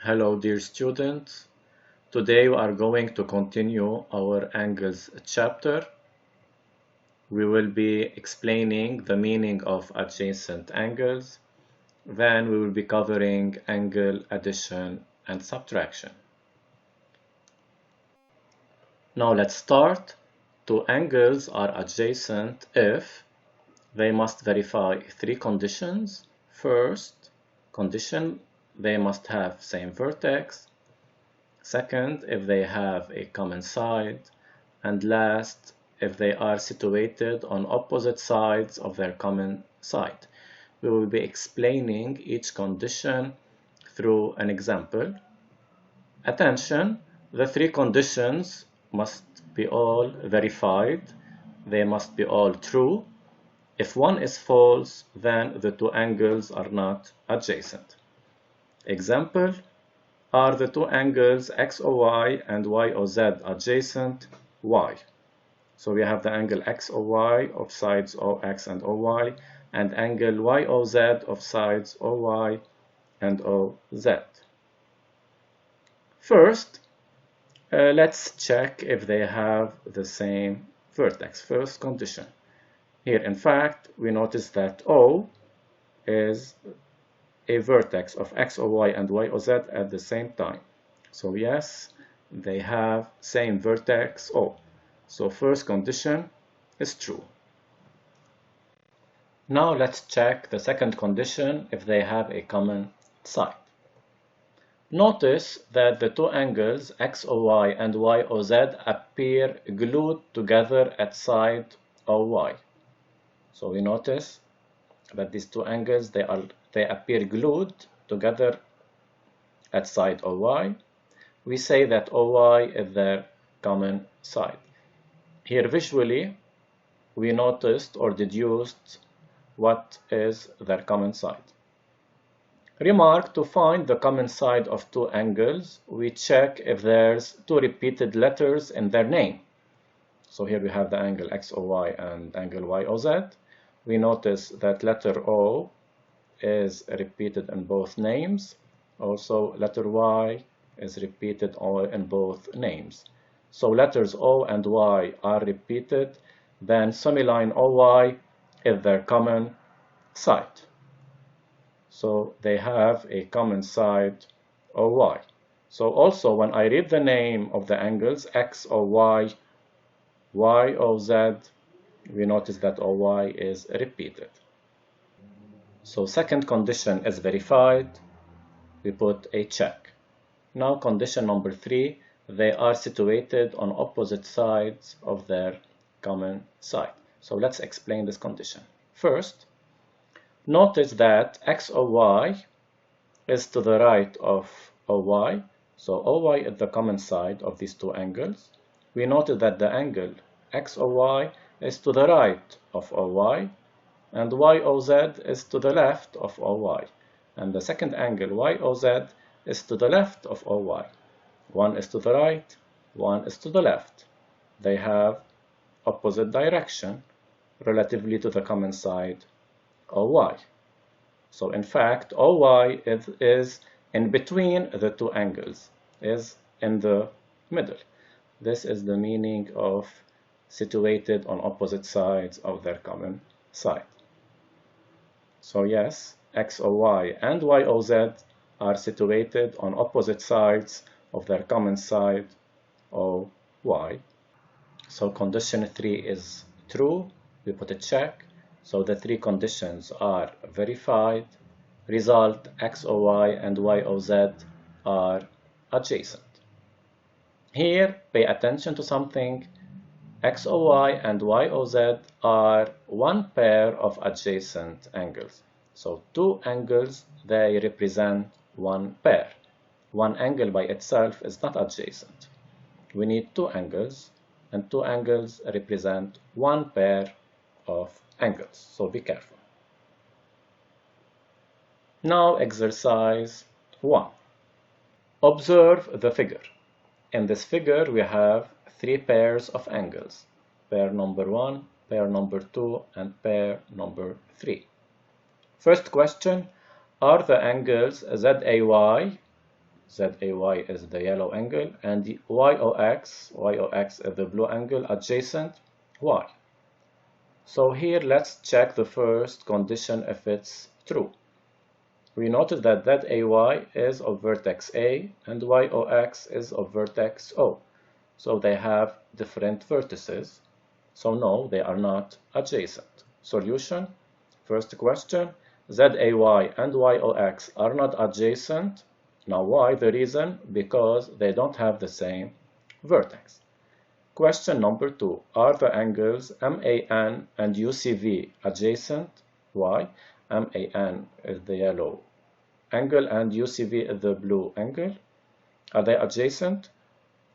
Hello dear students, today we are going to continue our angles chapter. We will be explaining the meaning of adjacent angles, then we will be covering angle addition and subtraction. Now let's start. Two angles are adjacent if they must verify three conditions. First condition, they must have same vertex. Second, if they have a common side. And last, if they are situated on opposite sides of their common side. We will be explaining each condition through an example. Attention, the three conditions must be all verified. They must be all true. If one is false, then the two angles are not adjacent. Example, are the two angles XOY and YOZ adjacent? Y. So we have the angle XOY of sides OX and OY and angle YOZ of sides OY and OZ. First, let's check if they have the same vertex. First condition. Here, in fact, we notice that O is a vertex of XOY and YOZ at the same time. So yes, they have same vertex O. So first condition is true. Now let's check the second condition if they have a common side. Notice that the two angles XOY and YOZ appear glued together at side OY. So we notice that these two angles they appear glued together at side OY. We say that OY is their common side. Here visually we noticed or deduced what is their common side. Remark, to find the common side of two angles, we check if there's two repeated letters in their name. So here we have the angle XOY and angle YOZ. We notice that letter O is repeated in both names. Also, letter Y is repeated in both names. So letters O and Y are repeated, then semiline OY is their common side. So they have a common side OY. So also when I read the name of the angles XOY, YOZ, we notice that OY is repeated. So second condition is verified. We put a check. Now condition number 3, they are situated on opposite sides of their common side. So let's explain this condition. First, notice that XOY is to the right of OY. So OY is the common side of these two angles. We notice that the angle XOY is to the right of OY and YOZ is to the left of OY. And the second angle YOZ is to the left of OY. One is to the right, one is to the left. They have opposite direction relatively to the common side OY. So in fact, OY is in between the two angles, is in the middle. This is the meaning of situated on opposite sides of their common side. So yes, XOY and YOZ are situated on opposite sides of their common side OY. So condition 3 is true. We put a check. So the three conditions are verified. Result, XOY and YOZ are adjacent. Here, pay attention to something. XOY and YOZ are one pair of adjacent angles. So two angles, they represent one pair. One angle by itself is not adjacent. We need two angles, and two angles represent one pair of angles. So be careful. Now exercise 1. Observe the figure. In this figure we have three pairs of angles. Pair number 1, pair number 2, and pair number 3. First question, are the angles ZAY ZAY is the yellow angle, and the YOX is the blue angle adjacent Y. So here let's check the first condition if it's true. We notice that ZAY is of vertex A and YOX is of vertex O. So they have different vertices. So no, they are not adjacent. Solution. First question, ZAY and YOX are not adjacent. Now why? The reason, because they don't have the same vertex. Question number 2, are the angles MAN and UCV adjacent? Why? MAN is the yellow angle and UCV is the blue angle. Are they adjacent?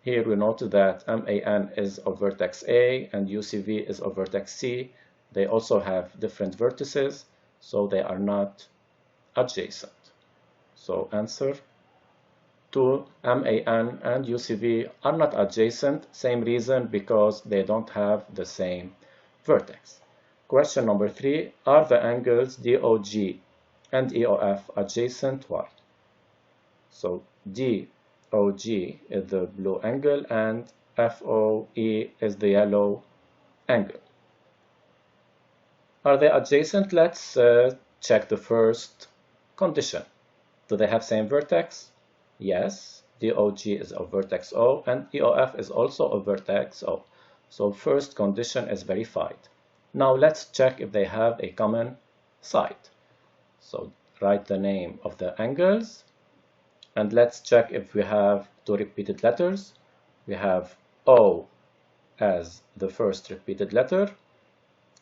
Here we note that MAN is of vertex A and UCV is of vertex C. They also have different vertices, so they are not adjacent. So answer 2, MAN and UCV are not adjacent. Same reason, because they don't have the same vertex. Question number 3, are the angles DOG and EOF adjacent? Why? So DOG is the blue angle and FOE is the yellow angle. Are they adjacent? Let's check the first condition. Do they have same vertex? Yes, DOG is of vertex O and EOF is also of vertex O. So first condition is verified. Now let's check if they have a common side. So write the name of the angles and let's check if we have two repeated letters. We have O as the first repeated letter.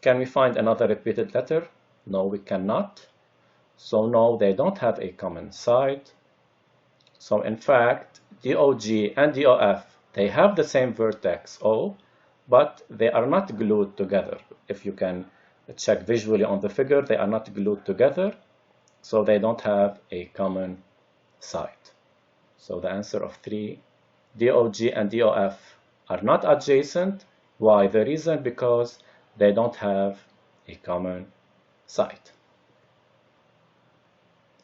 Can we find another repeated letter? No, we cannot. So no, they don't have a common side. So in fact, DOG and DOF, they have the same vertex O, but they are not glued together. If you can check visually on the figure, they are not glued together, so they don't have a common side. So the answer of 3, DOG and DOF are not adjacent. Why? The reason, because they don't have a common side.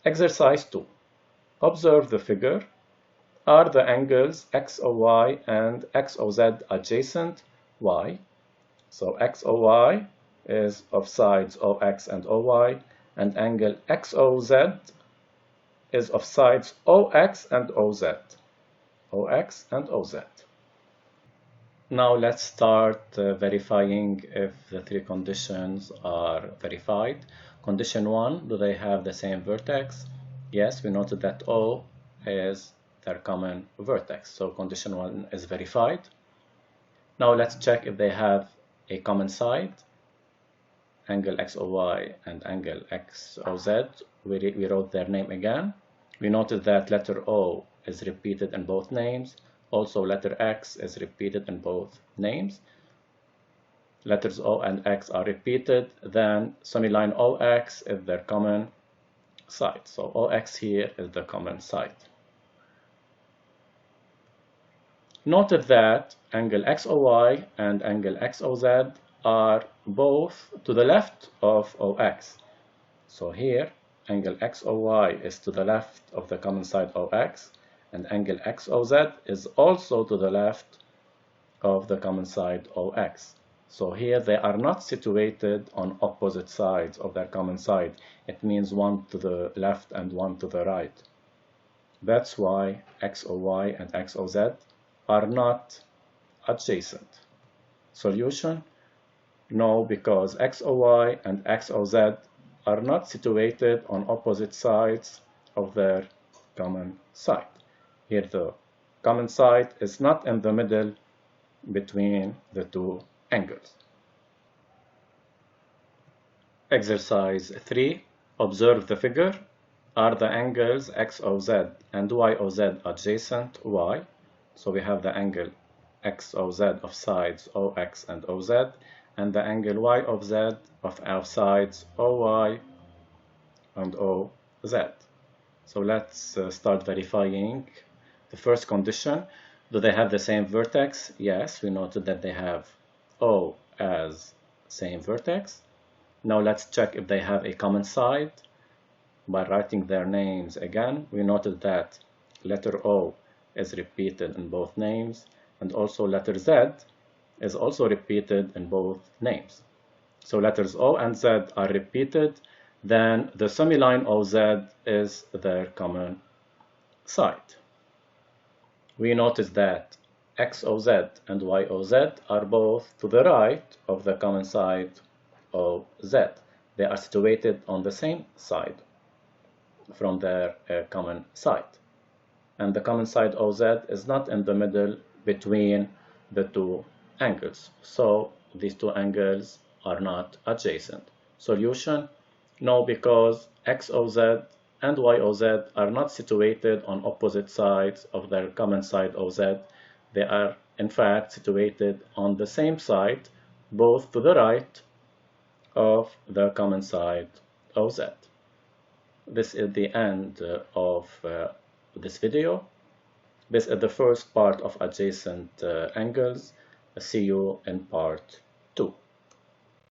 Exercise 2. Observe the figure. Are the angles XOY and XOZ adjacent? Why? So XOY is of sides OX and OY, and angle XOZ is of sides OX and OZ. OX and OZ. Now let's start verifying if the three conditions are verified. Condition 1, do they have the same vertex? Yes, we noted that O is their common vertex, so condition 1 is verified. Now let's check if they have a common side. Angle XOY and angle XOZ, we wrote their name again. We noted that letter O is repeated in both names. Also letter X is repeated in both names. Letters O and X are repeated, then sunny-line OX is their common side. So OX here is the common side. Noted that angle XOY and angle XOZ are both to the left of OX. So here angle XOY is to the left of the common side OX, and angle XOZ is also to the left of the common side OX. So here they are not situated on opposite sides of their common side. It means one to the left and one to the right. That's why XOY and XOZ are not adjacent. Solution? No, because XOY and XOZ are not situated on opposite sides of their common side. Here the common side is not in the middle between the two angles. Exercise 3. Observe the figure. Are the angles XOZ and YOZ adjacent? Why? So we have the angle XOZ of sides OX and OZ, and the angle Y of Z of our sides OY and OZ. So let's start verifying the first condition. Do they have the same vertex? Yes, we noted that they have O as same vertex. Now let's check if they have a common side by writing their names again. We noted that letter O is repeated in both names, and also letter Z is also repeated in both names. So letters O and Z are repeated, then the semiline OZ is their common side. We notice that XOZ and YOZ are both to the right of the common side OZ. They are situated on the same side from their common side. And the common side OZ is not in the middle between the two angles. So these two angles are not adjacent. Solution: no, because XOZ and YOZ are not situated on opposite sides of their common side OZ. They are in fact situated on the same side, both to the right of the common side OZ. This is the end of this video. This is the first part of adjacent angles. See you in part 2.